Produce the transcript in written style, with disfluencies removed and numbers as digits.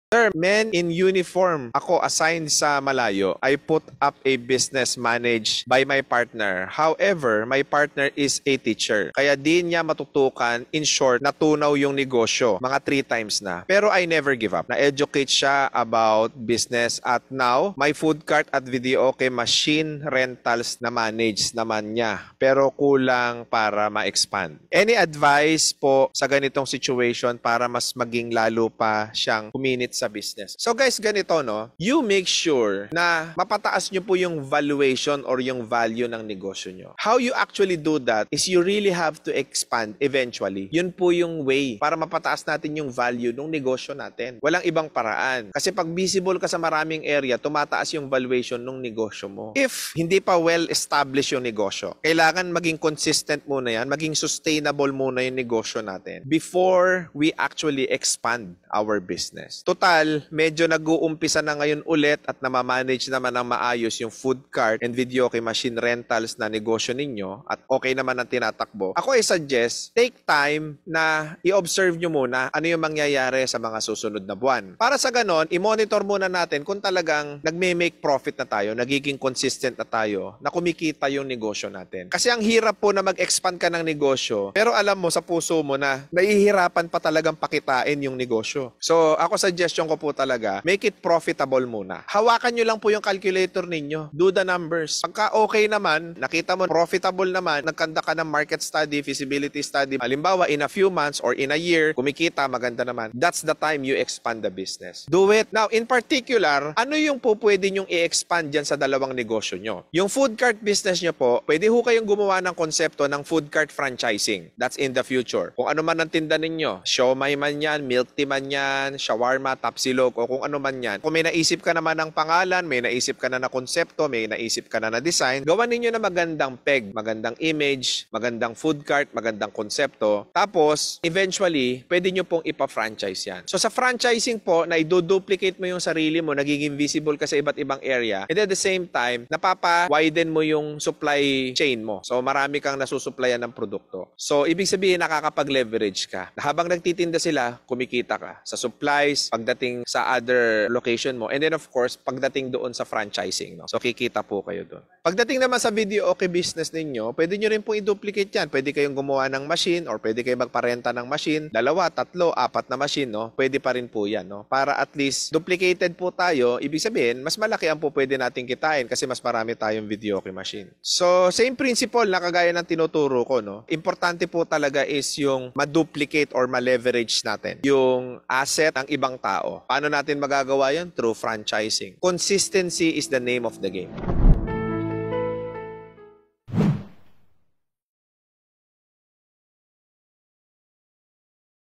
Sir, men in uniform. Ako assigned sa Malayo. I put up a business managed by my partner. However, my partner is a teacher. Kaya di niya matutukan, in short, natunaw yung negosyo. Mga 3 times na. Pero I never give up. Na-educate siya about business at now, my food cart at videoke machine rentals na manage naman niya. Pero kulang para ma-expand. Any advice po sa ganitong situation para mas maging lalo pa siyang kuminit sa business? So guys, ganito no, you make sure na mapataas nyo po yung valuation or yung value ng negosyo nyo. How you actually do that is you really have to expand eventually. Yun po yung way para mapataas natin yung value ng negosyo natin. Walang ibang paraan. Kasi pag visible ka sa maraming area, tumataas yung valuation ng negosyo mo. If hindi pa well-established yung negosyo, kailangan maging consistent muna yan, maging sustainable muna yung negosyo natin before we actually expand our business. Total, medyo nag-uumpisa na ngayon ulit at namamanage naman ng maayos yung food cart and videoke machine rentals na negosyo ninyo at okay naman ang tinatakbo. Ako suggest, take time na i-observe nyo muna ano yung mangyayari sa mga susunod na buwan. Para sa ganon, i-monitor muna natin kung talagang nagme-make profit na tayo, nagiging consistent na tayo, na kumikita yung negosyo natin. Kasi ang hirap po na mag-expand ka ng negosyo, pero alam mo sa puso mo na nahihirapan pa talagang pakitain yung negosyo. So, ako suggestion ko po talaga, make it profitable muna. Hawakan nyo lang po yung calculator ninyo. Do the numbers. Pagka okay naman, nakita mo profitable naman, nagkanda ka ng market study, feasibility study, halimbawa in a few months or in a year, kumikita, maganda naman. That's the time you expand the business. Do it. Now, in particular, ano yung po pwede nyong i-expand dyan sa dalawang negosyo nyo? Yung food cart business nyo po, pwede ho kayong gumawa ng konsepto ng food cart franchising. That's in the future. Kung ano man ang tinda ninyo, siomai man yan, milk tea man yan, shawarma, tapsilog, o kung ano man yan. Kung may naisip ka naman ng pangalan, may naisip ka na konsepto, may naisip ka na design, gawan ninyo na magandang peg, magandang image, magandang food cart, magandang konsepto. Tapos, eventually, pwede nyo pong ipa-franchise yan. So, sa franchising po, na i-duplicate mo yung sarili mo, nagiging visible ka sa iba't ibang area, and at the same time, napapa-widen mo yung supply chain mo. So, marami kang nasusupplyan ng produkto. So, ibig sabihin, nakakapag-leverage ka. Habang nagtitinda sila, kumikita ka sa supplies, pagdating sa other location mo, and then of course, pagdating doon sa franchising. No? So, kikita po kayo doon. Pagdating naman sa videoke business ninyo, pwede nyo rin po i-duplicate yan. Pwede kayong gumawa ng machine or pwede kayong magparenta ng machine, 2, 3, 4 na machine, no? Pwede pa rin po yan, no? Para at least duplicated po tayo, ibig sabihin, mas malaki ang po pwede nating kitain kasi mas marami tayong videoke machine. So, same principle na kagaya ng tinuturo ko, no? Importante po talaga is yung ma-duplicate or ma-leverage natin yung asset ng ibang tao. Paano natin magagawa yun? Through franchising. Consistency is the name of the game.